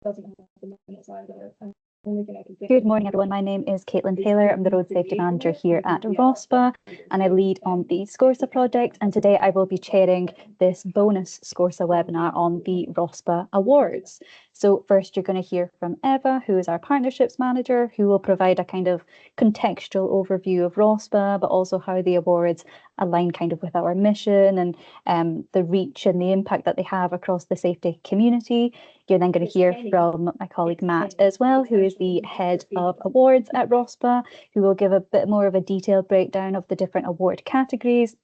Good morning, everyone. My name is Caitlin Taylor. I'm the Road Safety Manager here at RoSPA, and I lead on the SCORSA project. And today I will be chairing this bonus SCORSA webinar on the RoSPA Awards. So first, you're going to hear from Eva, who is our Partnerships Manager, who will provide a kind of contextual overview of RoSPA, but also how the awards align kind of with our mission and the reach and the impact that they have across the safety community. You're then going to hear from my colleague Matt as well, who is the head of awards at RoSPA, who will give a bit more of a detailed breakdown of the different award categories.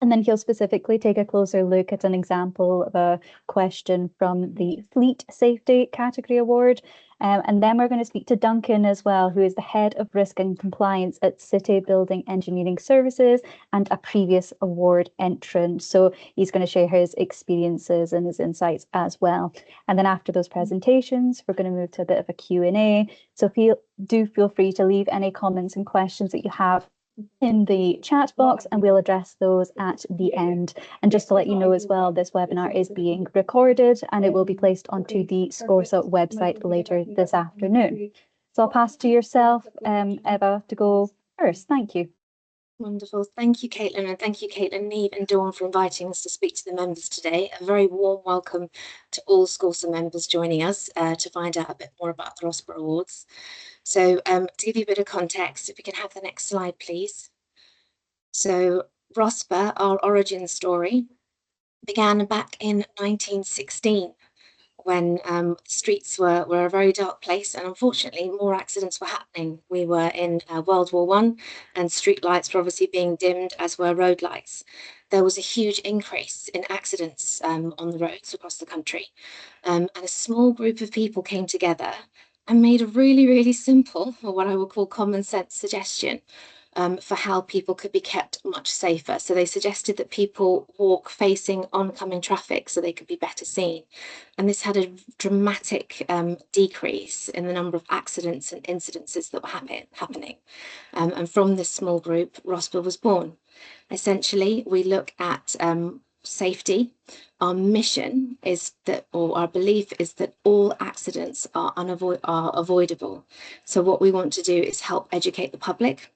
And then he'll specifically take a closer look at an example of a question from the Fleet Safety Category Award. And then we're going to speak to Duncan as well, who is the Head of Risk and Compliance at City Building Engineering Services and a previous award entrant. So he's going to share his experiences and his insights as well. And then after those presentations, we're going to move to a bit of a Q&A. So feel free to leave any comments and questions that you have in the chat box, and we'll address those at the end. And just to let you know as well, this webinar is being recorded and it will be placed onto the SCORSA website later this afternoon. So I'll pass to yourself, Eva, to go first. Thank you. Wonderful. Thank you, Caitlin, and thank you, Caitlin, Neve and Dawn, for inviting us to speak to the members today. A very warm welcome to all SCORSA members joining us to find out a bit more about the RoSPA Awards. So to give you a bit of context, if we can have the next slide, please. So RoSPA, our origin story, began back in 1916 when streets were a very dark place, and unfortunately more accidents were happening. We were in World War I, and street lights were obviously being dimmed, as were road lights. There was a huge increase in accidents on the roads across the country, and a small group of people came together and made a really, really simple, or what I would call common sense suggestion for how people could be kept much safer. So they suggested that people walk facing oncoming traffic so they could be better seen. And this had a dramatic decrease in the number of accidents and incidences that were happening. And from this small group, RoSPA was born. Essentially, we look at safety. Our mission is that, or our belief is that all accidents are avoidable. So what we want to do is help educate the public,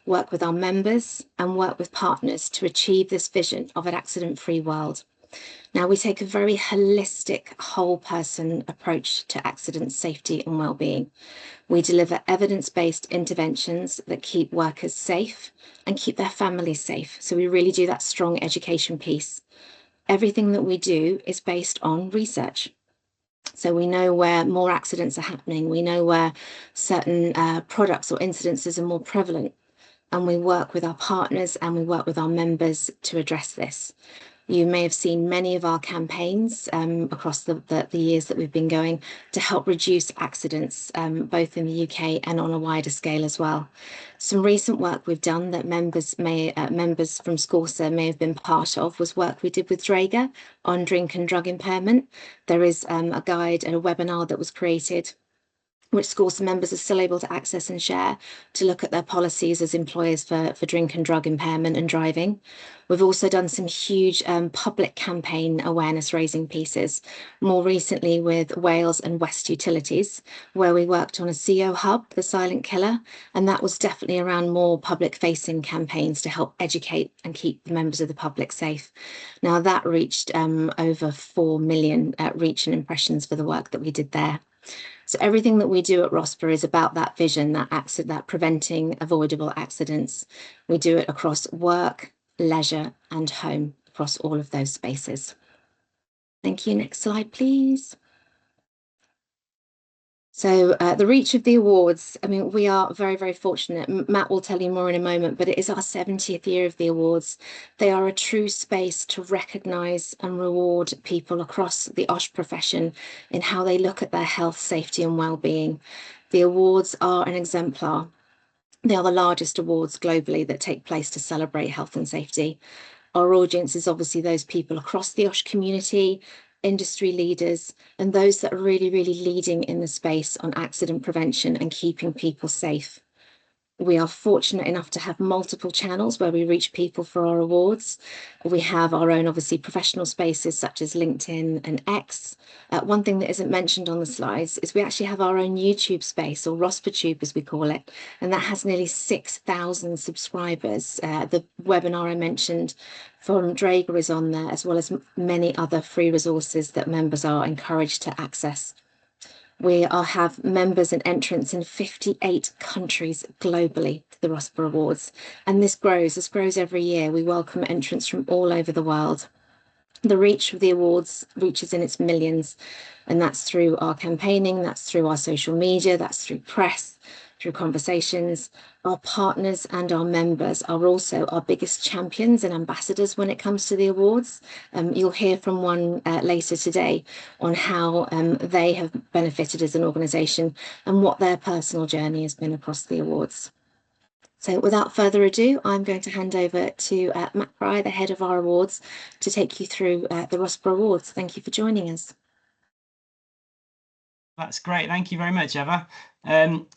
work with our members, and work with partners to achieve this vision of an accident-free world. Now, we take a very holistic, whole-person approach to accident safety and well-being. We deliver evidence-based interventions that keep workers safe and keep their families safe. So we really do that strong education piece. Everything that we do is based on research. So we know where more accidents are happening. We know where certain products or incidences are more prevalent. And we work with our partners and we work with our members to address this. You may have seen many of our campaigns across the years that we've been going to help reduce accidents, both in the UK and on a wider scale as well. Some recent work we've done that members from SCORSA may have been part of was work we did with Draeger on drink and drug impairment. There is a guide and a webinar that was created, which SCORSA members are still able to access and share, to look at their policies as employers for drink and drug impairment and driving. We've also done some huge public campaign awareness raising pieces, more recently with Wales and West Utilities, where we worked on a CO hub, the silent killer, and that was definitely around more public facing campaigns to help educate and keep the members of the public safe. Now that reached over 4 million reach and impressions for the work that we did there. So everything that we do at RoSPA is about that vision, that preventing avoidable accidents. We do it across work, leisure, and home, across all of those spaces. Thank you. Next slide, please. So the reach of the awards, I mean, we are very, very fortunate. Matt will tell you more in a moment, but it is our 70th year of the awards. They are a true space to recognise and reward people across the OSH profession in how they look at their health, safety and well-being. The awards are an exemplar. They are the largest awards globally that take place to celebrate health and safety. Our audience is obviously those people across the OSH community, industry leaders, and those that are really, really leading in the space on accident prevention and keeping people safe. We are fortunate enough to have multiple channels where we reach people for our awards. We have our own, obviously, professional spaces such as LinkedIn and X. One thing that isn't mentioned on the slides is we actually have our own YouTube space, or RoSPA Tube as we call it, and that has nearly 6,000 subscribers. The webinar I mentioned from Draeger is on there, as well as many other free resources that members are encouraged to access. We have members and entrants in 58 countries globally to the RoSPA Awards, and this grows every year. We welcome entrants from all over the world. The reach of the awards reaches in its millions, and that's through our campaigning, that's through our social media, that's through press, through conversations. Our partners and our members are also our biggest champions and ambassadors when it comes to the awards. You'll hear from one later today on how they have benefited as an organisation and what their personal journey has been across the awards. So without further ado, I'm going to hand over to Matt Fry, the head of our awards, to take you through the RoSPA Awards. Thank you for joining us. That's great. Thank you very much, Eva.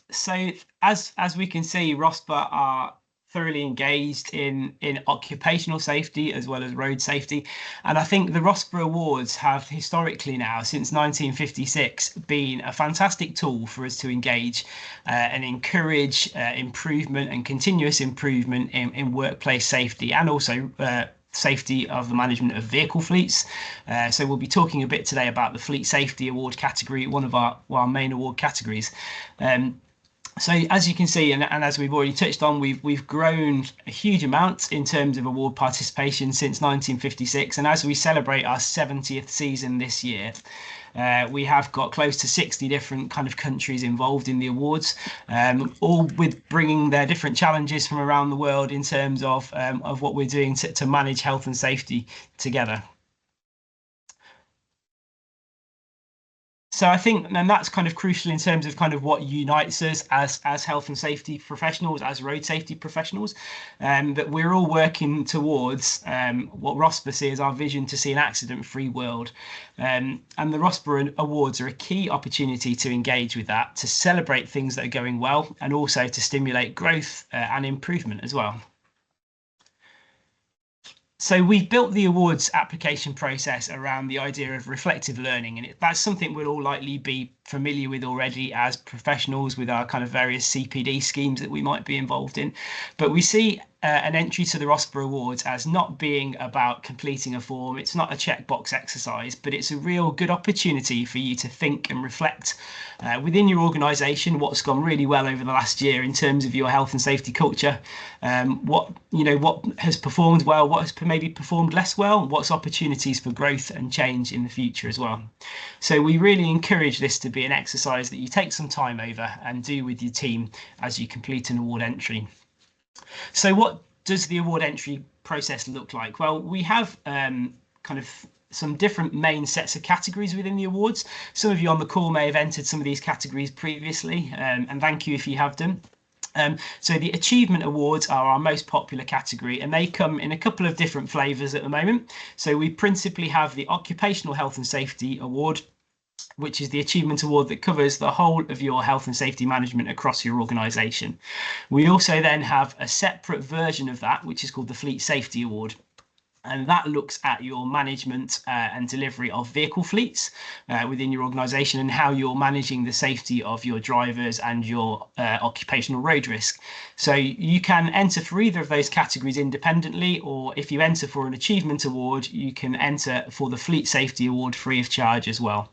So as we can see, RoSPA are thoroughly engaged in occupational safety as well as road safety. And I think the RoSPA Awards have historically now, since 1956, been a fantastic tool for us to engage and encourage improvement and continuous improvement in workplace safety, and also safety of the management of vehicle fleets. So we'll be talking a bit today about the Fleet Safety Award category, one of our main award categories. So as you can see, and as we've already touched on, we've grown a huge amount in terms of award participation since 1956, and as we celebrate our 70th season this year, we have got close to 60 different kind of countries involved in the awards, all with bringing their different challenges from around the world in terms of what we're doing to manage health and safety together. So I think, and that's kind of crucial in terms of kind of what unites us as health and safety professionals, as road safety professionals, that we're all working towards what RoSPA see as our vision to see an accident-free world. And the RoSPA Awards are a key opportunity to engage with that, to celebrate things that are going well, and also to stimulate growth and improvement as well. So we've built the awards application process around the idea of reflective learning, and that's something we'll all likely be familiar with already as professionals with our kind of various CPD schemes that we might be involved in. But we see an entry to the RoSPA Awards as not being about completing a form. It's not a checkbox exercise, but it's a real good opportunity for you to think and reflect within your organisation what's gone really well over the last year in terms of your health and safety culture, what has performed well, what has maybe performed less well, what's opportunities for growth and change in the future as well. So we really encourage this to be an exercise that you take some time over and do with your team as you complete an award entry. So what does the award entry process look like? Well, we have kind of some different main sets of categories within the awards. Some of you on the call may have entered some of these categories previously, and thank you if you have done. So the Achievement Awards are our most popular category, and they come in a couple of different flavours at the moment. So we principally have the Occupational Health and Safety Award, which is the achievement award that covers the whole of your health and safety management across your organisation. We also then have a separate version of that, which is called the Fleet Safety Award. And that looks at your management and delivery of vehicle fleets within your organisation, and how you're managing the safety of your drivers and your occupational road risk. So you can enter for either of those categories independently, or if you enter for an achievement award, you can enter for the Fleet Safety Award free of charge as well.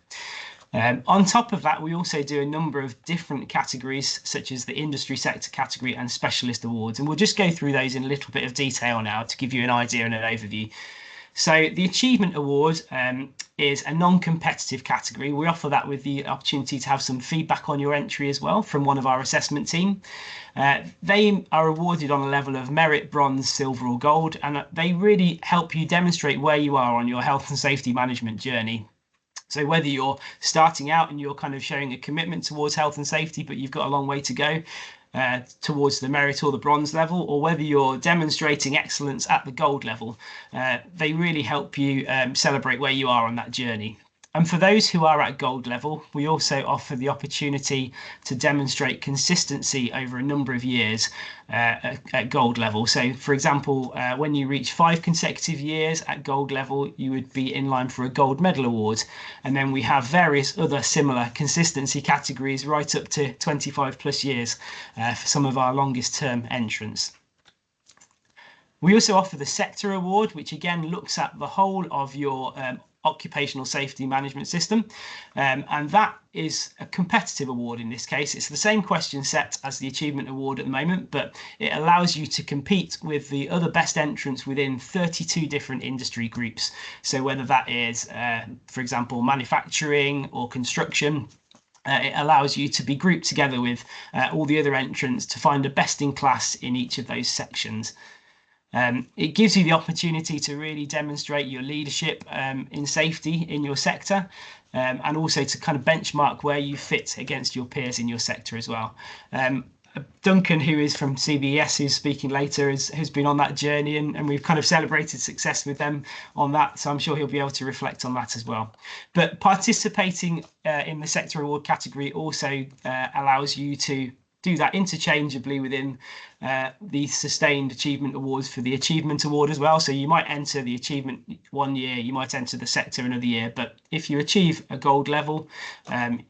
On top of that, we also do a number of different categories, such as the industry sector category and specialist awards, and we'll just go through those in a little bit of detail now to give you an idea and an overview. So the Achievement Award is a non-competitive category. We offer that with the opportunity to have some feedback on your entry as well from one of our assessment team. They are awarded on a level of merit, bronze, silver or gold, and they really help you demonstrate where you are on your health and safety management journey. So whether you're starting out and you're kind of showing a commitment towards health and safety, but you've got a long way to go towards the merit or the bronze level, or whether you're demonstrating excellence at the gold level, they really help you celebrate where you are on that journey. And for those who are at gold level, we also offer the opportunity to demonstrate consistency over a number of years at gold level. So, for example, when you reach 5 consecutive years at gold level, you would be in line for a gold medal award. And then we have various other similar consistency categories right up to 25 plus years for some of our longest term entrants. We also offer the sector award, which again looks at the whole of your occupational safety management system, and that is a competitive award. In this case, it's the same question set as the achievement award at the moment, but it allows you to compete with the other best entrants within 32 different industry groups. So whether that is, for example, manufacturing or construction, it allows you to be grouped together with all the other entrants to find a best in class in each of those sections. It gives you the opportunity to really demonstrate your leadership in safety in your sector, and also to kind of benchmark where you fit against your peers in your sector as well. Duncan, who is from CBS, who's speaking later, has been on that journey, and we've kind of celebrated success with them on that, so I'm sure he'll be able to reflect on that as well. But participating in the sector award category also allows you to do that interchangeably within the sustained achievement awards for the achievement award as well. So you might enter the achievement one year, you might enter the sector another year, but if you achieve a gold level,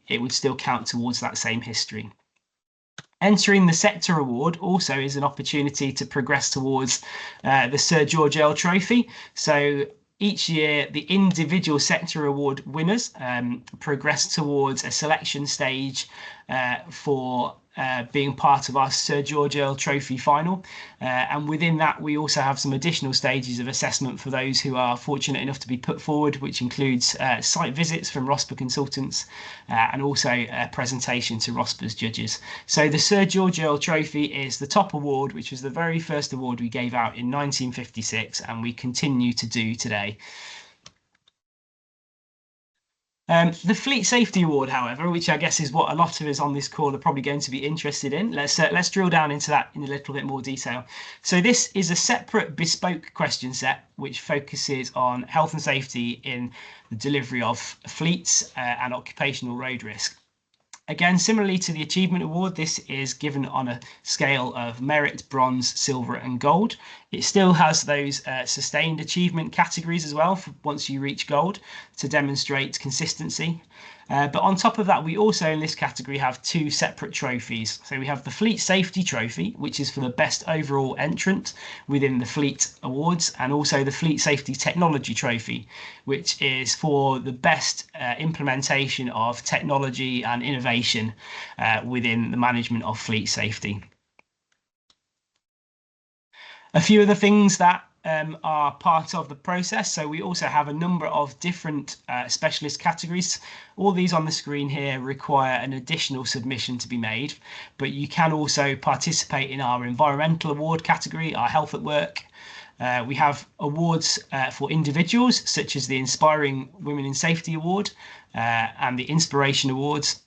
it would still count towards that same history. Entering the sector award also is an opportunity to progress towards the Sir George Earl Trophy. So each year, the individual sector award winners progress towards a selection stage for being part of our Sir George Earl Trophy final. And within that, we also have some additional stages of assessment for those who are fortunate enough to be put forward, which includes site visits from RoSPA consultants and also a presentation to RoSPA's judges. So the Sir George Earl Trophy is the top award, which was the very first award we gave out in 1956, and we continue to do today. The Fleet Safety Award, however, which I guess is what a lot of us on this call are probably going to be interested in, let's drill down into that in a little bit more detail. So this is a separate bespoke question set which focuses on health and safety in the delivery of fleets and occupational road risk. Again, similarly to the Achievement Award, this is given on a scale of merit, bronze, silver and gold. It still has those sustained achievement categories as well once you reach gold to demonstrate consistency. But on top of that, we also in this category have 2 separate trophies. So we have the Fleet Safety Trophy, which is for the best overall entrant within the Fleet Awards, and also the Fleet Safety Technology Trophy, which is for the best implementation of technology and innovation within the management of fleet safety. A few of the things that are part of the process. So we also have a number of different specialist categories. All these on the screen here require an additional submission to be made, but you can also participate in our environmental award category, our health at work. We have awards for individuals, such as the Inspiring Women in Safety Award and the Inspiration Awards.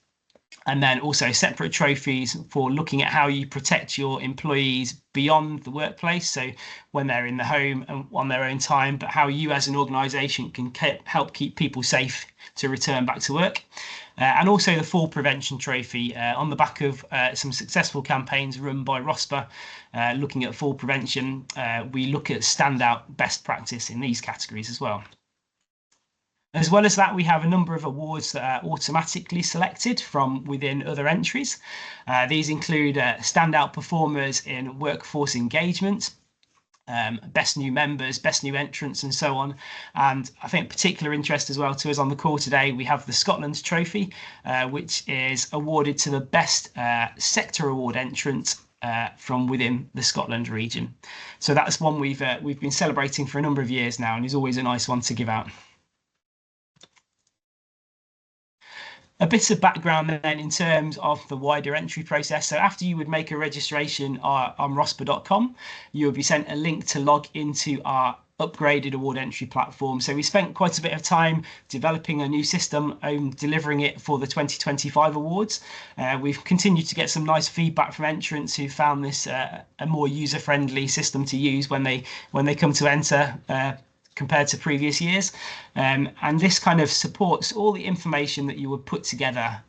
And then also separate trophies for looking at how you protect your employees beyond the workplace, so when they're in the home and on their own time, but how you as an organisation can help keep people safe to return back to work. And also the Fall Prevention Trophy on the back of some successful campaigns run by RoSPA looking at fall prevention. We look at standout best practice in these categories as well. As well as that, we have a number of awards that are automatically selected from within other entries. These include standout performers in workforce engagement, best new members, best new entrants, and so on. And I think particular interest as well to us on the call today, we have the Scotland Trophy, which is awarded to the best sector award entrant from within the Scotland region. So that's one we've been celebrating for a number of years now, and is always a nice one to give out. A bit of background then in terms of the wider entry process. So after you would make a registration on RoSPA.com, you would be sent a link to log into our upgraded award entry platform. So we spent quite a bit of time developing a new system and delivering it for the 2025 awards. We've continued to get some nice feedback from entrants who found this a more user-friendly system to use when they come to enter compared to previous years. And this kind of supports all the information that you would put together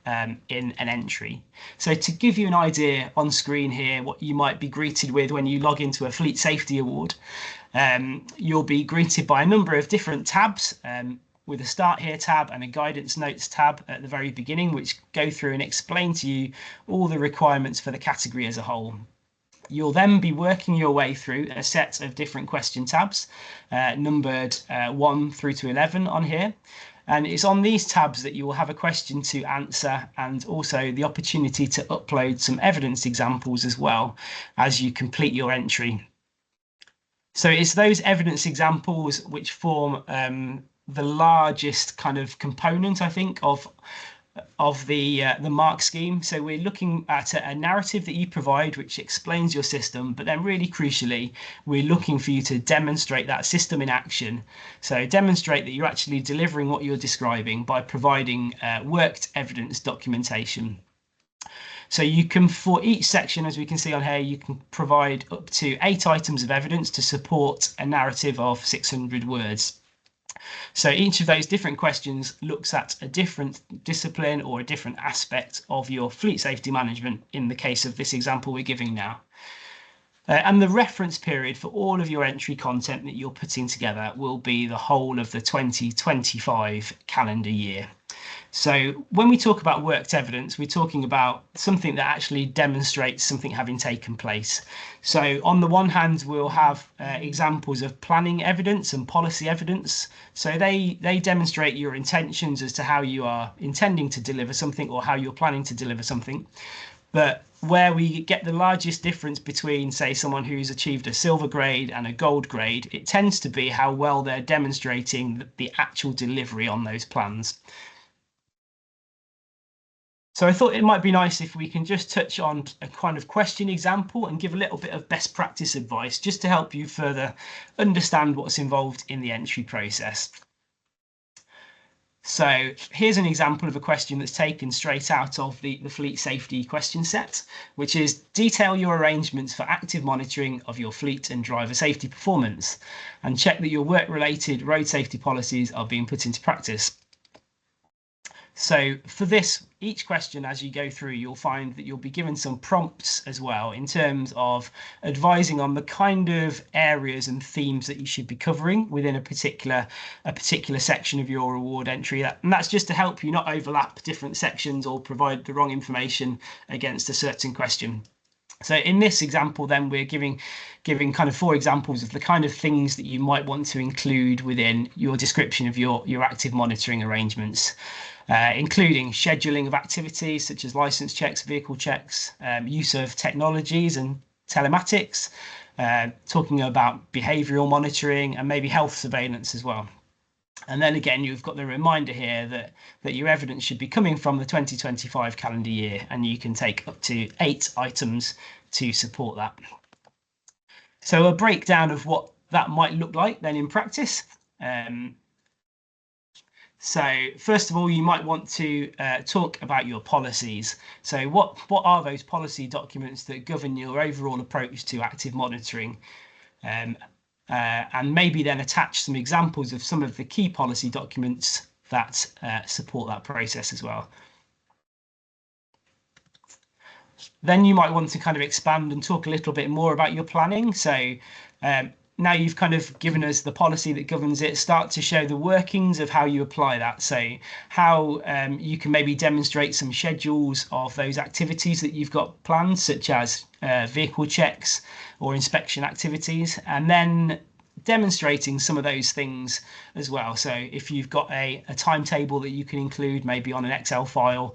in an entry. So to give you an idea on screen here, what you might be greeted with when you log into a Fleet Safety Award, you'll be greeted by a number of different tabs, with a Start Here tab and a Guidance Notes tab at the very beginning, which go through and explain to you all the requirements for the category as a whole. You'll then be working your way through a set of different question tabs, numbered 1 through to 11 on here. And it's on these tabs that you will have a question to answer, and also the opportunity to upload some evidence examples as well as you complete your entry. So it's those evidence examples which form the largest kind of component, I think, of the mark scheme. So we're looking at a narrative that you provide which explains your system, but then really crucially, we're looking for you to demonstrate that system in action. So demonstrate that you're actually delivering what you're describing by providing worked evidence documentation. So you can, for each section, as we can see on here, you can provide up to 8 items of evidence to support a narrative of 600 words. So each of those different questions looks at a different discipline or a different aspect of your fleet safety management in the case of this example we're giving now. And the reference period for all of your entry content that you're putting together will be the whole of the 2025 calendar year. So when we talk about worked evidence, we're talking about something that actually demonstrates something having taken place. So on the one hand, we'll have examples of planning evidence and policy evidence. So they demonstrate your intentions as to how you are intending to deliver something or how you're planning to deliver something. But where we get the largest difference between, say, someone who's achieved a silver grade and a gold grade, it tends to be how well they're demonstrating the actual delivery on those plans. So I thought it might be nice if we can just touch on a kind of question example and give a little bit of best practice advice just to help you further understand what's involved in the entry process. So here's an example of a question that's taken straight out of the fleet safety question set, which is detail your arrangements for active monitoring of your fleet and driver safety performance and check that your work-related road safety policies are being put into practice. So for this, each question as you go through, you'll find that you'll be given some prompts as well in terms of advising on the kind of areas and themes that you should be covering within a particular section of your award entry. And that's just to help you not overlap different sections or provide the wrong information against a certain question. So in this example, then we're giving kind of 4 examples of the kind of things that you might want to include within your description of your active monitoring arrangements. Including scheduling of activities such as license checks, vehicle checks, use of technologies and telematics, talking about behavioural monitoring and maybe health surveillance as well. And then again, you've got the reminder here that your evidence should be coming from the 2025 calendar year, and you can take up to 8 items to support that. So a breakdown of what that might look like then in practice. So first of all, you might want to talk about your policies. So what are those policy documents that govern your overall approach to active monitoring? And maybe then attach some examples of some of the key policy documents that support that process as well. Then you might want to kind of expand and talk a little bit more about your planning. So now you've kind of given us the policy that governs it, start to show the workings of how you apply that. So how you can maybe demonstrate some schedules of those activities that you've got planned, such as vehicle checks or inspection activities, and then demonstrating some of those things as well. So if you've got a timetable that you can include maybe on an Excel file,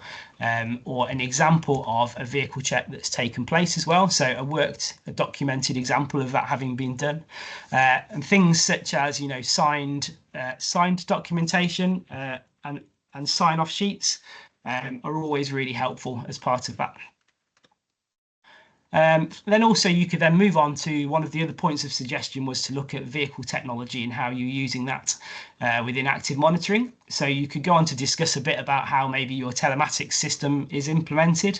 or an example of a vehicle check that's taken place as well, so a documented example of that having been done, and things such as, you know, signed documentation and sign-off sheets are always really helpful as part of that. Then also you could then move on to one of the other points of suggestion was to look at vehicle technology and how you're using that within active monitoring. So you could go on to discuss a bit about how maybe your telematics system is implemented.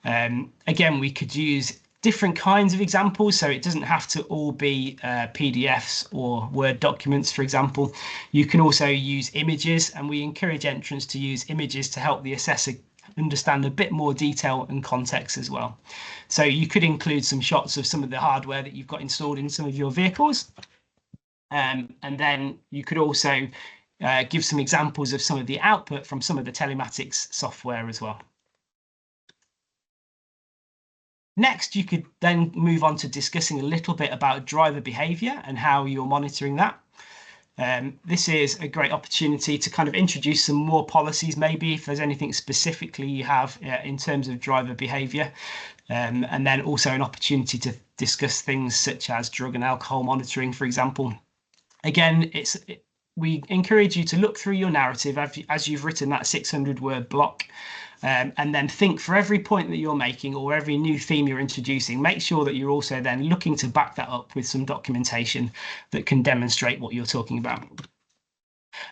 Again, we could use different kinds of examples, so it doesn't have to all be PDFs or Word documents, for example. You can also use images, and we encourage entrants to use images to help the assessor understand a bit more detail and context as well. So you could include some shots of some of the hardware that you've got installed in some of your vehicles. And then you could also give some examples of some of the output from some of the telematics software as well. Next, you could then move on to discussing a little bit about driver behaviour and how you're monitoring that. This is a great opportunity to kind of introduce some more policies, maybe if there's anything specifically you have in terms of driver behaviour, and then also an opportunity to discuss things such as drug and alcohol monitoring, for example. Again, we encourage you to look through your narrative as you've written that 600-word block. And then think for every point that you're making or every new theme you're introducing, make sure that you're also then looking to back that up with some documentation that can demonstrate what you're talking about.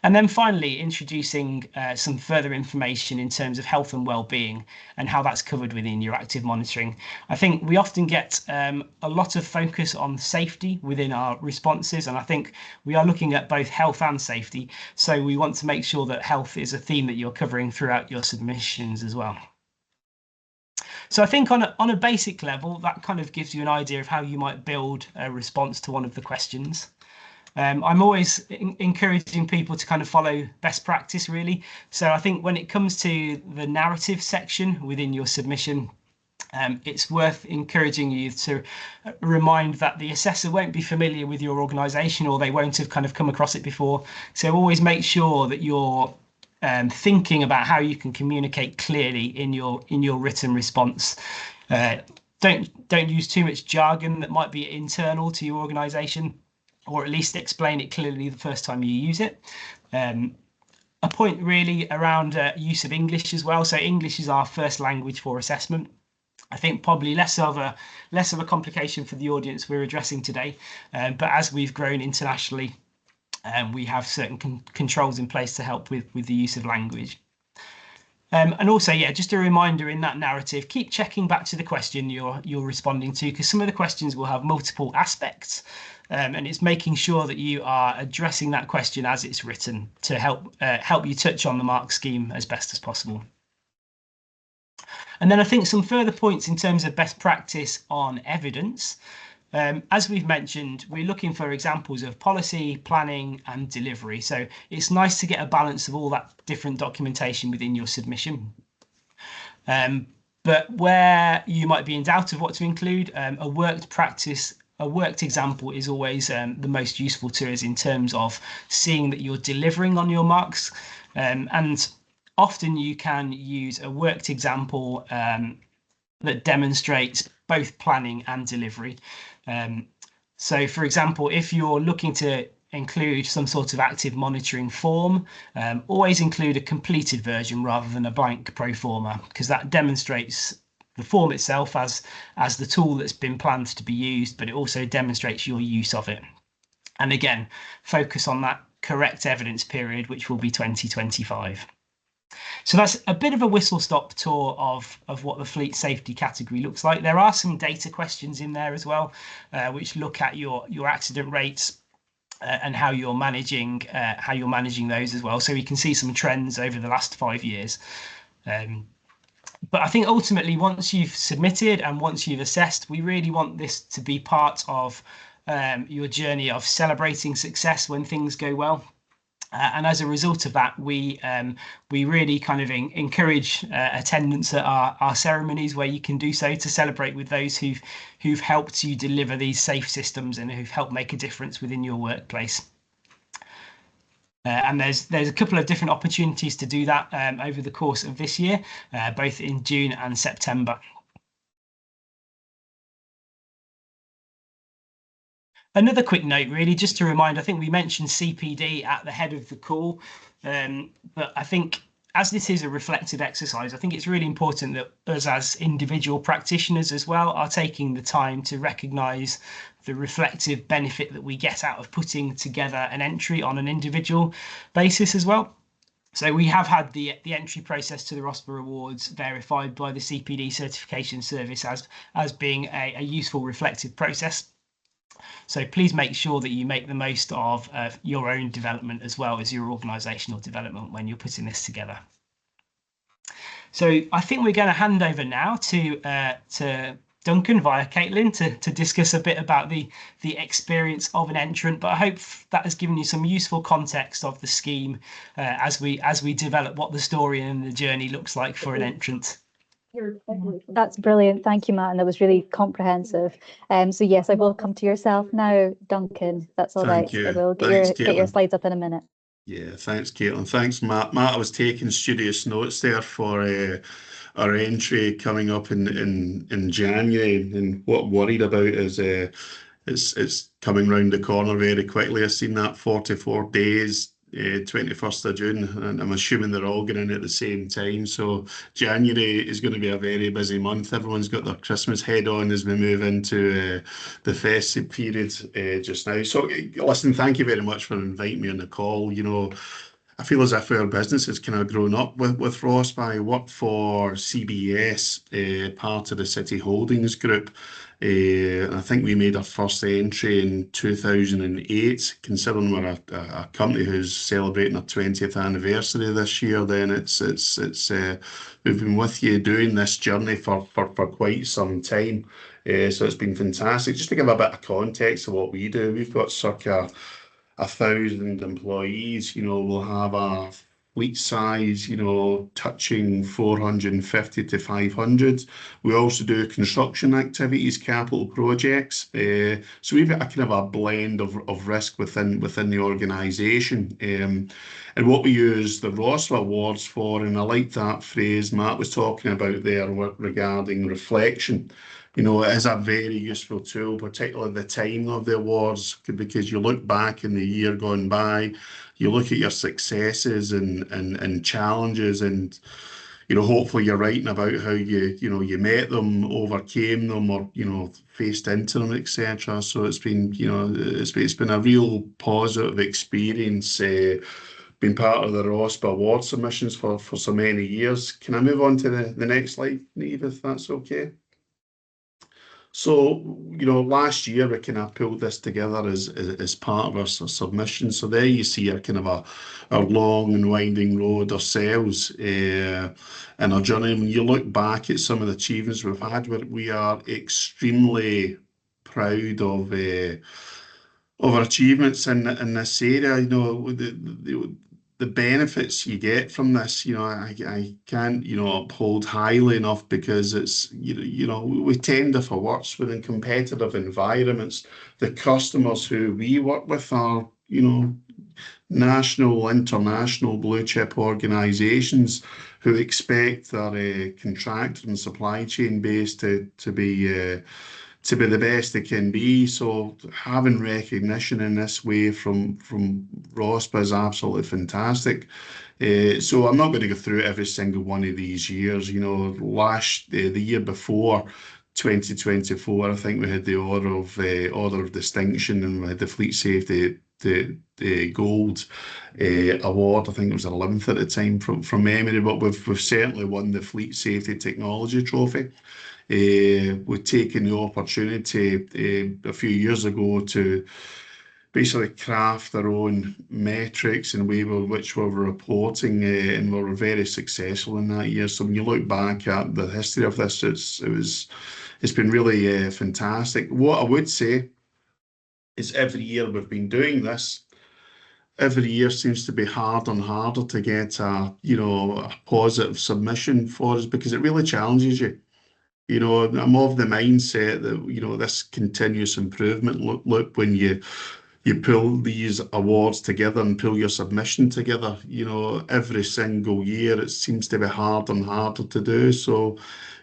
And then finally, introducing some further information in terms of health and well-being and how that's covered within your active monitoring. I think we often get a lot of focus on safety within our responses, and I think we are looking at both health and safety. So we want to make sure that health is a theme that you're covering throughout your submissions as well. So I think on a basic level, that kind of gives you an idea of how you might build a response to one of the questions. I'm always encouraging people to kind of follow best practice, really. So I think when it comes to the narrative section within your submission, it's worth encouraging you to remind that the assessor won't be familiar with your organisation, or they won't have kind of come across it before. So always make sure that you're thinking about how you can communicate clearly in your written response. Don't use too much jargon that might be internal to your organisation, or at least explain it clearly the first time you use it. A point really around use of English as well. So English is our first language for assessment. I think probably less of a complication for the audience we're addressing today, but as we've grown internationally, we have certain controls in place to help with the use of language. And also, yeah, just a reminder in that narrative, keep checking back to the question you're responding to, because some of the questions will have multiple aspects, and it's making sure that you are addressing that question as it's written to help you touch on the mark scheme as best as possible. And then I think some further points in terms of best practice on evidence. As we've mentioned, we're looking for examples of policy, planning and delivery. So it's nice to get a balance of all that different documentation within your submission. But where you might be in doubt of what to include, a worked example is always the most useful to us in terms of seeing that you're delivering on your marks. And often you can use a worked example that demonstrates both planning and delivery. So, for example, if you're looking to include some sort of active monitoring form, always include a completed version rather than a blank pro forma, because that demonstrates the form itself as the tool that's been planned to be used, but it also demonstrates your use of it. And again, focus on that correct evidence period, which will be 2025. So that's a bit of a whistle-stop tour of what the fleet safety category looks like. There are some data questions in there as well, which look at your accident rates and how you're managing those as well. So you can see some trends over the last 5 years. But I think ultimately, once you've submitted and once you've assessed, we really want this to be part of your journey of celebrating success when things go well. And as a result of that, we really kind of encourage attendance at our ceremonies where you can do so to celebrate with those who've helped you deliver these safe systems and who've helped make a difference within your workplace. And there's a couple of different opportunities to do that over the course of this year, both in June and September. Another quick note, really, just to remind, I think we mentioned CPD at the head of the call, but I think as this is a reflective exercise, I think it's really important that us as individual practitioners as well are taking the time to recognise the reflective benefit that we get out of putting together an entry on an individual basis as well. So we have had the entry process to the RoSPA Awards verified by the CPD certification service as being a useful reflective process. So please make sure that you make the most of your own development as well as your organisational development when you're putting this together. So I think we're going to hand over now to Duncan via Caitlin to discuss a bit about the experience of an entrant, but I hope that has given you some useful context of the scheme as we develop what the story and the journey looks like for an entrant. That's brilliant. Thank you, Matt. And that was really comprehensive. So yes, I will come to yourself now, Duncan. That's all right. Thank you. I will Thanks, get your Caitlin. slides up in a minute. Yeah, thanks, Caitlin. Thanks, Matt. Matt, I was taking studious notes there for our entry coming up in January, and what I'm worried about is it's coming round the corner very quickly. I've seen that 44 days, 21st of June, and I'm assuming they're all going in at the same time. So January is going to be a very busy month. Everyone's got their Christmas head on as we move into the festive period just now. So listen, thank you very much for inviting me on the call. You know, I feel as if our business has kind of grown up with RoSPA. I worked for CBS, part of the City Holdings Group. And I think we made our first entry in 2008. Considering we're a company who's celebrating our 20th anniversary this year, then we've been with you doing this journey for quite some time. So it's been fantastic. Just to give a bit of context of what we do, we've got circa 1,000 employees. You know, we'll have a fleet size, you know, touching 450 to 500. We also do construction activities, capital projects. So we've got a kind of a blend of risk within the organisation. And what we use the RoSPA Awards for, and I like that phrase Matt was talking about there regarding reflection. You know, it is a very useful tool, particularly the time of the awards, because you look back in the year gone by, you look at your successes and challenges, and you know, hopefully you're writing about how you met them, overcame them, or you know, faced into them, etc. So it's been, you know, it's been a real positive experience. Been part of the RoSPA award submissions for so many years. Can I move on to the next slide, Neve, if that's okay? So, you know, last year we kind of pulled this together as part of our submission. So there you see our kind of our long and winding road ourselves and our journey. When you look back at some of the achievements we've had, we are extremely proud of our achievements in this area. You know, the benefits you get from this, you know, I can't, you know, uphold highly enough, because it's, you know, we tender for worse within competitive environments. The customers who we work with are, you know, national, international blue chip organisations who expect their contractor and supply chain base to be the best it can be. So having recognition in this way from RoSPA is absolutely fantastic. So I'm not going to go through every single one of these years. You know, the year before, 2024, I think we had the Order of Distinction, and we had the Fleet Safety the Gold award. I think it was 11th at the time from memory, but we've certainly won the Fleet Safety Technology Trophy. We've taken the opportunity a few years ago to basically craft our own metrics and way which we were reporting, and we were very successful in that year. So when you look back at the history of this, it's been really fantastic. What I would say is every year we've been doing this, every year seems to be harder and harder to get a positive submission for us, because it really challenges you. You know, I'm of the mindset that, you know, this continuous improvement, look, when you pull these awards together and pull your submission together, you know, every single year it seems to be harder and harder to do. So,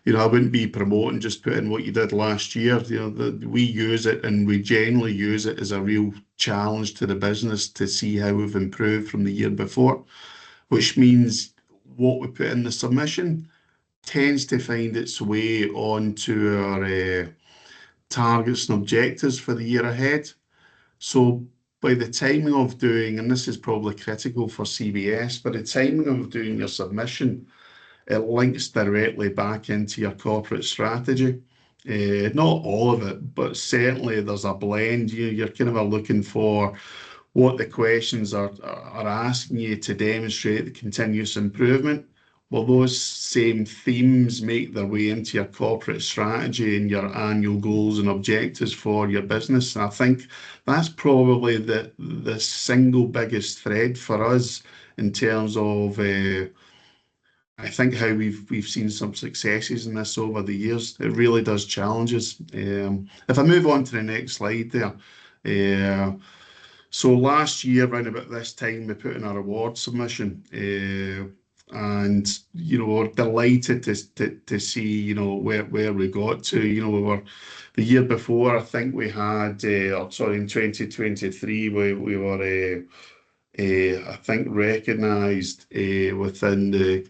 you know, I wouldn't be promoting just putting what you did last year. You know, we use it, and we generally use it as a real challenge to the business to see how we've improved from the year before, which means what we put in the submission tends to find its way onto our targets and objectives for the year ahead. So by the timing of doing, and this is probably critical for CBS, by the timing of doing your submission, it links directly back into your corporate strategy. Not all of it, but certainly there's a blend. You're kind of looking for what the questions are asking you to demonstrate the continuous improvement. Well, those same themes make their way into your corporate strategy and your annual goals and objectives for your business. And I think that's probably the single biggest thread for us in terms of I think how we've seen some successes in this over the years. It really does challenge us. If I move on to the next slide there. So last year, around about this time, we put in our award submission, and we're delighted to see where we got to. We were the year before. I think we had, in 2023, we were I think recognised within the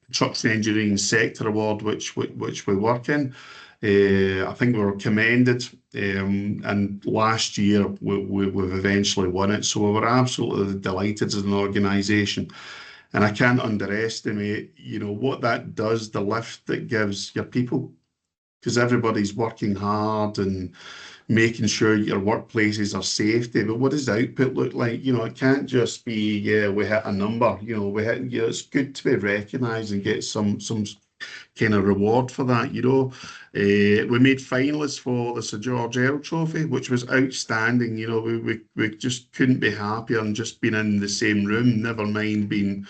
Construction Engineering Sector Award, which we work in. I think we were commended, and last year we've eventually won it. So we were absolutely delighted as an organisation, and I can't underestimate, what that does, the lift that gives your people, because everybody's working hard and making sure your workplaces are safe. But what does the output look like? It can't just be, we hit a number. We hit. It's good to be recognised and get some kind of reward for that. We made finalists for the Sir George Earl Trophy, which was outstanding. We just couldn't be happier and just being in the same room. Never mind being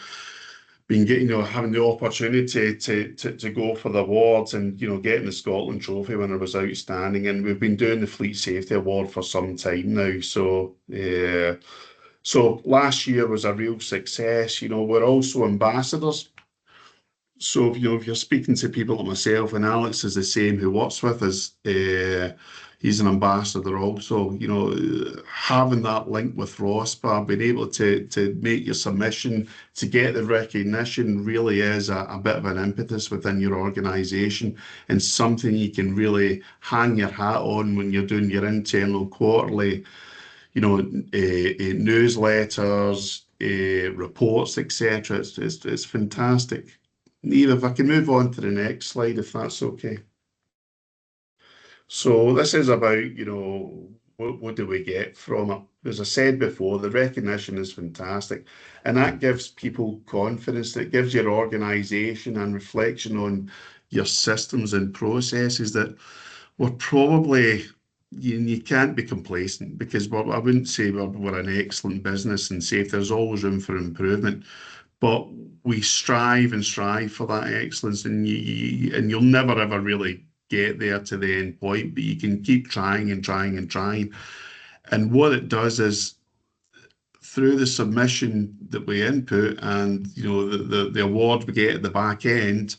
getting, having the opportunity to go for the awards, and getting the Scotland Trophy winner was outstanding. And we've been doing the Fleet Safety Award for some time now. So last year was a real success. We're also ambassadors. So if you're speaking to people like myself, and Alex is the same who works with us, he's an ambassador also. Having that link with RoSPA, being able to make your submission, to get the recognition, really is a bit of an impetus within your organisation, and something you can really hang your hat on when you're doing your internal quarterly, newsletters, reports, etc. It's fantastic. Neve, if I can move on to the next slide, if that's okay. So this is about, what do we get from it? As I said before, the recognition is fantastic, and that gives people confidence. It gives your organisation and reflection on your systems and processes that we're probably, you can't be complacent, because I wouldn't say we're an excellent business and safe. There's always room for improvement. But we strive for that excellence, and you'll never ever really get there to the end point, but you can keep trying and trying and trying. And what it does is, through the submission that we input and the award we get at the back end,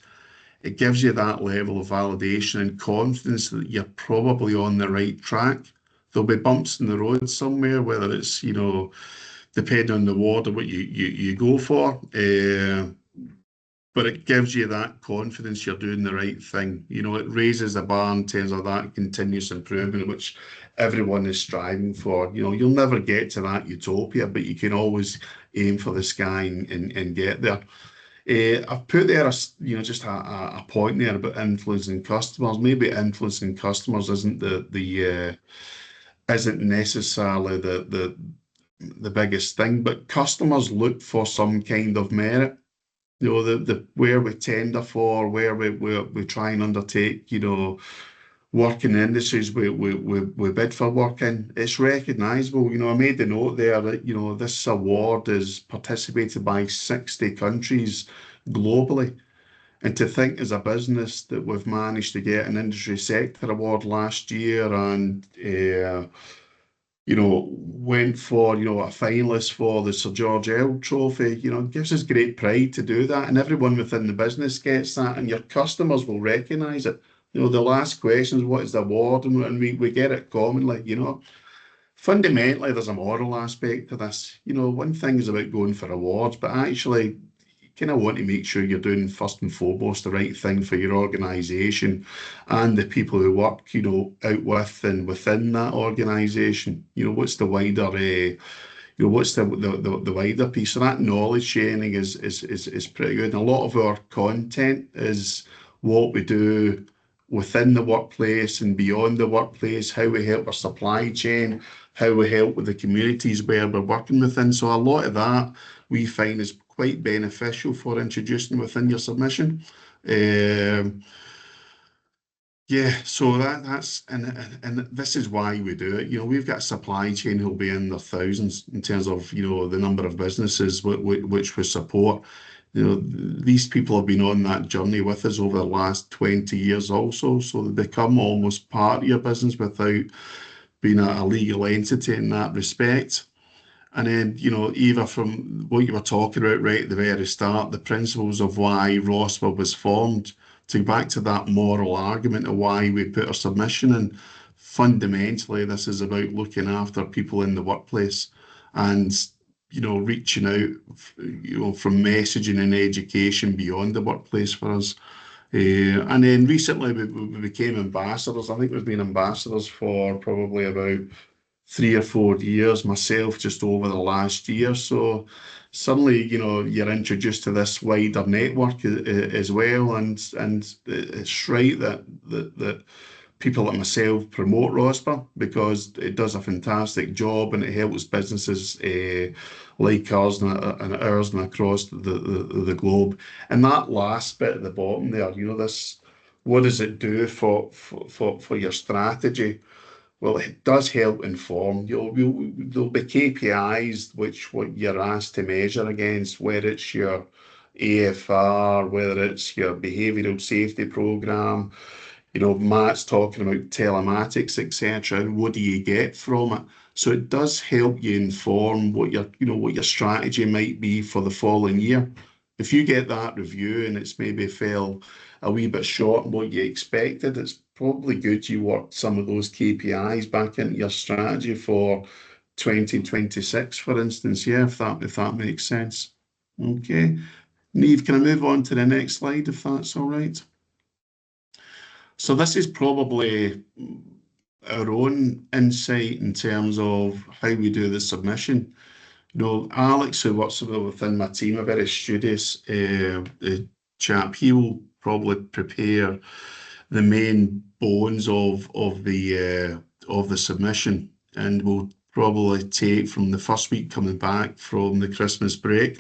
it gives you that level of validation and confidence that you're probably on the right track. There'll be bumps in the road somewhere, whether it's depending on the award or what you go for. But it gives you that confidence you're doing the right thing. It raises the bar in terms of that continuous improvement, which everyone is striving for. You'll never get to that utopia, but you can always aim for the sky and get there. I've put there, just a point there about influencing customers. Maybe influencing customers isn't isn't necessarily the biggest thing, but customers look for some kind of merit. Where we tender for, where we try and undertake, work in industries we bid for work in, it's recognisable. I made the note there that this award is participated by 60 countries globally, and to think as a business that we've managed to get an industry sector award last year, and went for, a finalist for the Sir George Earl Trophy, it gives us great pride to do that. And everyone within the business gets that, and your customers will recognise it. They'll ask questions, what is the award? And we get it commonly, Fundamentally, there's a moral aspect to this. One thing is about going for awards, but actually, kind of want to make sure you're doing first and foremost the right thing for your organisation and the people who work, you know, out with and within that organisation. You know, what's the wider, what's the wider piece? So that knowledge sharing is pretty good. And a lot of our content is what we do within the workplace and beyond the workplace, how we help our supply chain, how we help with the communities where we're working within. So a lot of that we find is quite beneficial for introducing within your submission. Yeah, so that's and this is why we do it. You know, we've got a supply chain who'll be in the thousands in terms of, you know, the number of businesses which we support. You know, these people have been on that journey with us over the last 20 years also, so they become almost part of your business without being a legal entity in that respect. And then, you know, Eva, from what you were talking about right at the very start, the principles of why RoSPA was formed, to go back to that moral argument of why we put our submission in, fundamentally, this is about looking after people in the workplace and, you know, reaching out, you know, from messaging and education beyond the workplace for us. And then recently we became ambassadors. I think we've been ambassadors for probably about 3 or 4 years, myself just over the last year. So suddenly, you know, you're introduced to this wider network as well, and it's right that people like myself promote RoSPA because it does a fantastic job and it helps businesses like ours and ours and across the globe. And that last bit at the bottom there, you know, this, what does it do for your strategy? Well, it does help inform. There'll be KPIs which what you're asked to measure against, whether it's your AFR, whether it's your behavioural safety programme. You know, Matt's talking about telematics, etc. And what do you get from it? So it does help you inform what what your strategy might be for the following year. If you get that review and it's maybe fell a wee bit short on what you expected, it's probably good you worked some of those KPIs back into your strategy for 2026, for instance. Yeah, if that makes sense. Okay. Niamh, can I move on to the next slide if that's all right? So this is probably our own insight in terms of how we do the submission. You know, Alex, who works within my team, a very studious chap, he will probably prepare the main bones of the submission, and we'll probably take from the first week coming back from the Christmas break.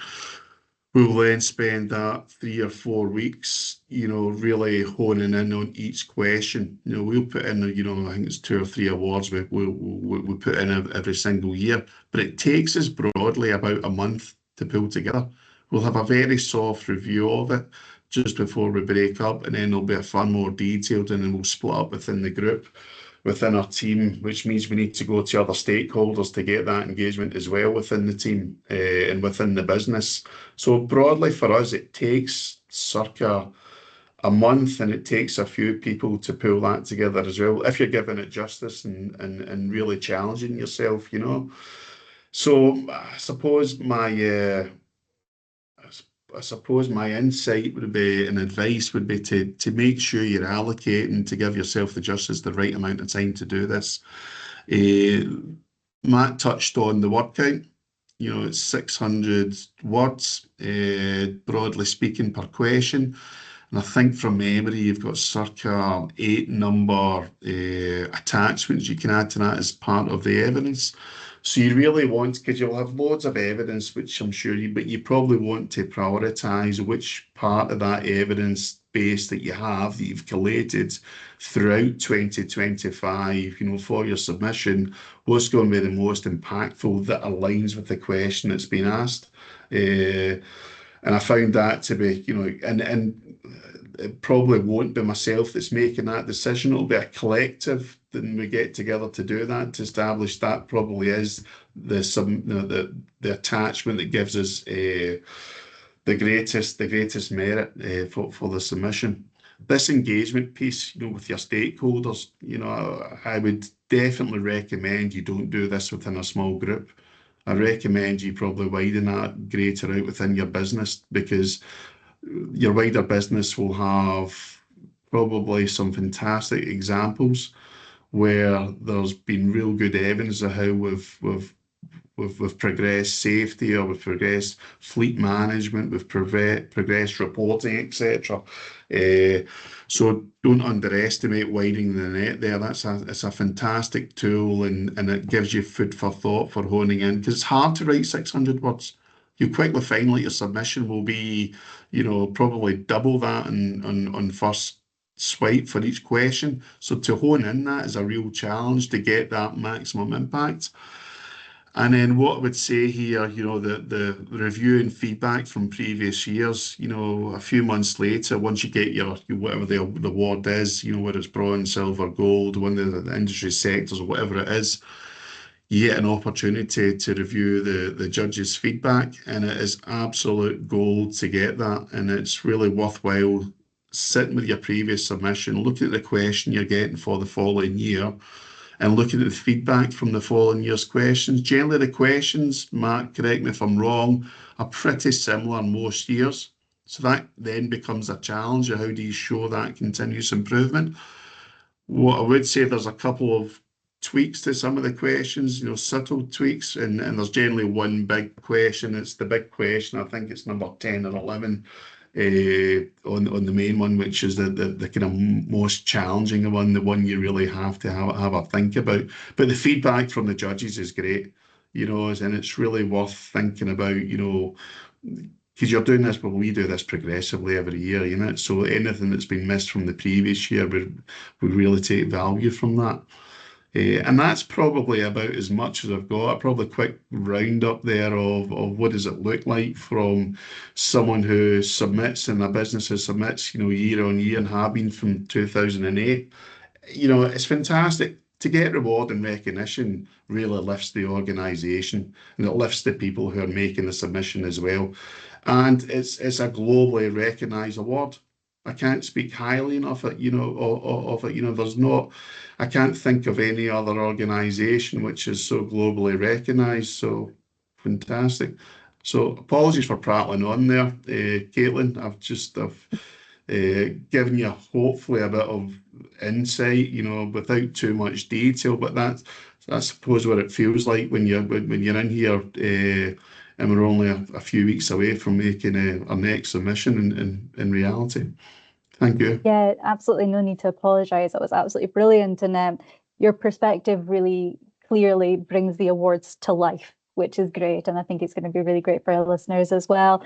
We'll then spend that 3 or 4 weeks, you know, really honing in on each question. You know, we'll put in, you know, I think it's 2 or 3 awards we put in every single year, but it takes us broadly about a month to pull together. We'll have a very soft review of it just before we break up, and then there'll be a far more detailed, and then we'll split up within the group, within our team, which means we need to go to other stakeholders to get that engagement as well within the team and within the business. So broadly for us, it takes circa a month, and it takes a few people to pull that together as well, if you're giving it justice and really challenging yourself, you know. So I suppose my insight would be, and advice would be, to make sure you're allocating, to give yourself the justice, the right amount of time to do this. Matt touched on the word count. You know, it's 600 words, broadly speaking, per question. And I think from memory, you've got circa 8 number attachments you can add to that as part of the evidence. So you really want, because you'll have loads of evidence, which I'm sure but you probably want to prioritise which part of that evidence base that you have, that you've collated throughout 2025, you know, for your submission, what's going to be the most impactful that aligns with the question that's been asked. And I found that to be, you know, and it probably won't be myself that's making that decision. It'll be a collective. Then we get together to do that, to establish that probably is the attachment that gives us the greatest merit for the submission. This engagement piece, you know, with your stakeholders, you know, I would definitely recommend you don't do this within a small group. I recommend you probably widen that greater out within your business, because your wider business will have probably some fantastic examples where there's been real good evidence of how we've progressed safety, or we've progressed fleet management, we've progressed reporting, etc. So don't underestimate widening the net there. It's a fantastic tool, and it gives you food for thought for honing in, because it's hard to write 600 words. You quickly find like your submission will be, probably double that on first swipe for each question. So to hone in, that is a real challenge to get that maximum impact. And then what I would say here, the review and feedback from previous years, a few months later, once you get your whatever the award is, whether it's bronze, silver, gold, one of the industry sectors or whatever it is, you get an opportunity to review the judges' feedback, and it is absolute gold to get that. And it's really worthwhile sitting with your previous submission, looking at the question you're getting for the following year, and looking at the feedback from the following year's questions. Generally, the questions, Mark, correct me if I'm wrong, are pretty similar most years. So that then becomes a challenge of how do you show that continuous improvement. What I would say, there's a couple of tweaks to some of the questions, subtle tweaks, and there's generally one big question. It's the big question. I think it's number 10 or 11 on the main one, which is the kind of most challenging one, the one you really have to have a think about. But the feedback from the judges is great, and it's really worth thinking about, because you're doing this, but we do this progressively every year, so anything that's been missed from the previous year would really take value from that. And that's probably about as much as I've got. Probably a quick roundup there of what does it look like from someone who submits, and a business who submits, year on year, and have been from 2008. It's fantastic. To get reward and recognition really lifts the organisation, and it lifts the people who are making the submission as well. And it's a globally recognised award. I can't speak highly enough of it. There's not, I can't think of any other organisation which is so globally recognised. So fantastic. So apologies for prattling on there, Caitlin. I've given you hopefully a bit of insight, without too much detail. But that's, I suppose, what it feels like when you're in here. And we're only a few weeks away from making our next submission in reality. Thank you. Yeah, absolutely no need to apologise. That was absolutely brilliant. And your perspective really clearly brings the awards to life, which is great. And I think it's going to be really great for our listeners as well.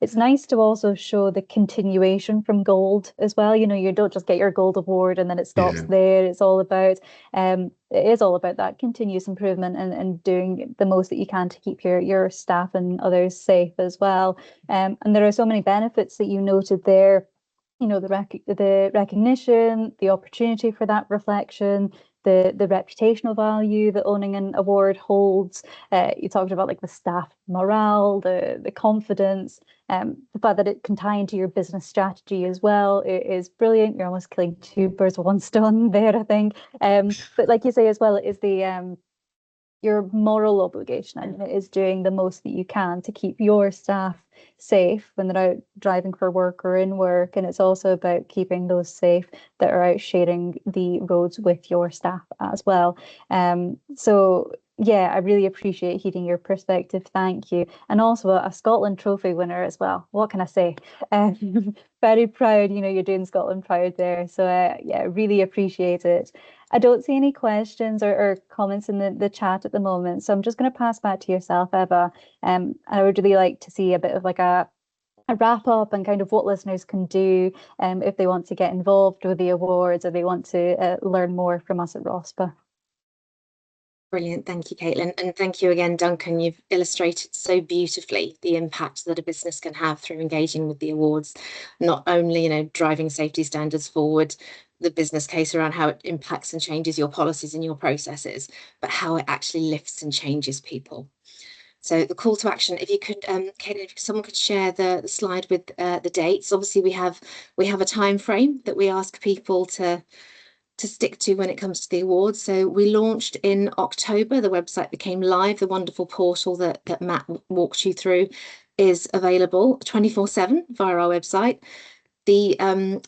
It's nice to also show the continuation from gold as well. You don't just get your gold award and then it stops there. It's all about, it is all about that continuous improvement and doing the most that you can to keep your staff and others safe as well. And there are so many benefits that you noted there. The recognition, the opportunity for that reflection, the reputational value that owning an award holds. You talked about like the staff morale, the confidence, the fact that it can tie into your business strategy as well. It is brilliant. You're almost killing two birds with one stone there, I think. But like you say as well, it is your moral obligation. I mean, it is doing the most that you can to keep your staff safe when they're out driving for work or in work. And it's also about keeping those safe that are out sharing the roads with your staff as well. So yeah, I really appreciate hearing your perspective. Thank you. And also a Scotland Trophy winner as well. What can I say? Very proud, you're doing Scotland proud there. So yeah, really appreciate it. I don't see any questions or comments in the chat at the moment. So I'm just going to pass back to yourself, Eva. I would really like to see a bit of like a wrap up and kind of what listeners can do if they want to get involved with the awards or they want to learn more from us at RoSPA. Brilliant. Thank you, Caitlin. And thank you again, Duncan. You've illustrated so beautifully the impact that a business can have through engaging with the awards, not only, driving safety standards forward, the business case around how it impacts and changes your policies and your processes, but how it actually lifts and changes people. So the call to action, if you could, Caitlin, if someone could share the slide with the dates. Obviously, we have a time frame that we ask people to to stick to when it comes to the awards. So we launched in October, the website became live, the wonderful portal that Matt walked you through is available 24/7 via our website. The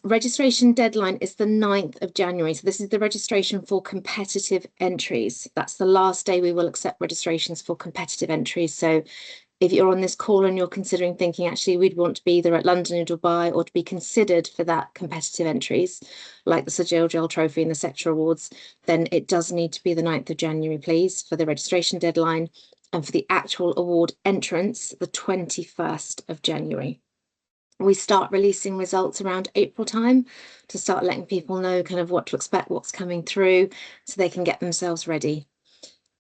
registration deadline is the 9th of January. So this is the registration for competitive entries. That's the last day we will accept registrations for competitive entries. So if you're on this call and you're considering thinking, actually, we'd want to be either at London or Dubai or to be considered for that competitive entries, like the Sir Gel Trophy and the Sector Awards, then it does need to be the 9th of January, please, for the registration deadline. And for the actual award entrance, the 21st of January. We start releasing results around April time to start letting people know kind of what to expect, what's coming through, so they can get themselves ready.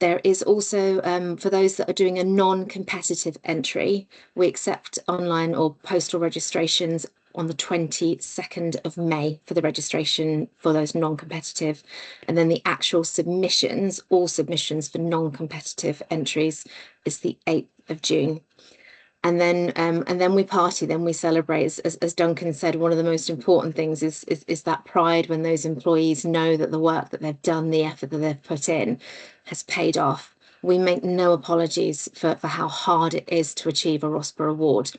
There is also, for those that are doing a non-competitive entry, we accept online or postal registrations on the 22nd of May for the registration for those non-competitive. And then the actual submissions, all submissions for non-competitive entries, is the 8th of June. And then we party, then we celebrate. As Duncan said, one of the most important things is that pride when those employees know that the work that they've done, the effort that they've put in, has paid off. We make no apologies for how hard it is to achieve a RoSPA award.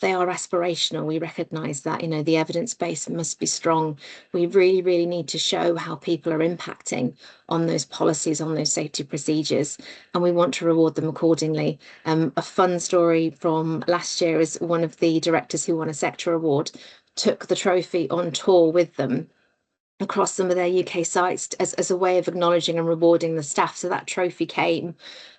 They are aspirational. We recognise that, you know, the evidence base must be strong. We really, really need to show how people are impacting on those policies, on those safety procedures, and we want to reward them accordingly. A fun story from last year is one of the directors who won a Sector Award took the trophy on tour with them across some of their UK sites as a way of acknowledging and rewarding the staff. So that trophy came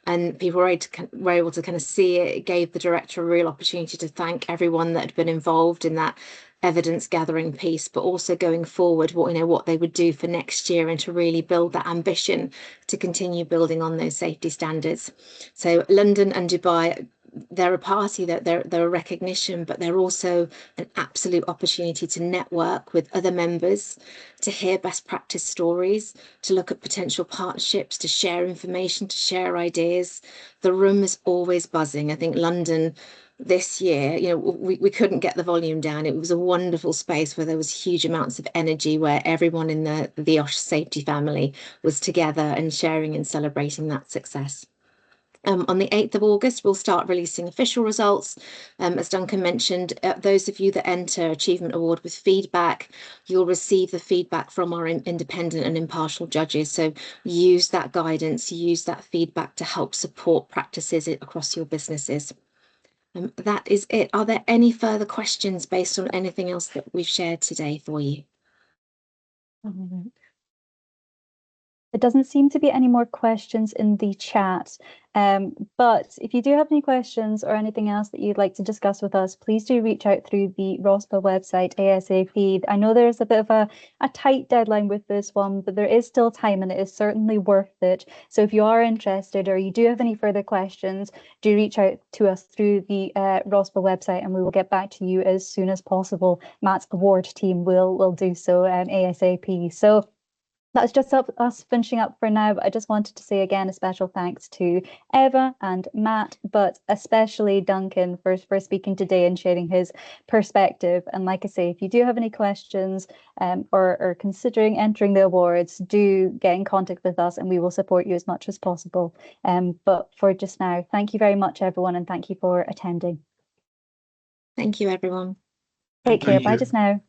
and people were able to kind of see it. It gave the director a real opportunity to thank everyone that had been involved in that evidence gathering piece, but also going forward, what they would do for next year and to really build that ambition to continue building on those safety standards. So London and Dubai, they're a party, that they're a recognition, but they're also an absolute opportunity to network with other members, to hear best practice stories, to look at potential partnerships, to share information, to share ideas. The room is always buzzing. I think London this year, you know, we couldn't get the volume down. It was a wonderful space where there was huge amounts of energy, where everyone in the OSH safety family was together and sharing and celebrating that success. On the 8th of August, we'll start releasing official results. As Duncan mentioned, those of you that enter Achievement Award with feedback, you'll receive the feedback from our independent and impartial judges. So use that guidance, use that feedback to help support practices across your businesses. That is it. Are there any further questions based on anything else that we've shared today for you? There doesn't seem to be any more questions in the chat, but if you do have any questions or anything else that you'd like to discuss with us, please do reach out through the RoSPA website ASAP. I know there's a bit of a tight deadline with this one, but there is still time and it is certainly worth it. So if you are interested or you do have any further questions, do reach out to us through the RoSPA website and we will get back to you as soon as possible. Matt's award team will do so ASAP. So that's just us finishing up for now, but I just wanted to say again a special thanks to Eva and Matt, but especially Duncan for speaking today and sharing his perspective. And like I say, if you do have any questions or considering entering the awards, do get in contact with us and we will support you as much as possible. But for just now, thank you very much, everyone, and thank you for attending. Thank you, everyone. Take care. Thank Bye you. just now.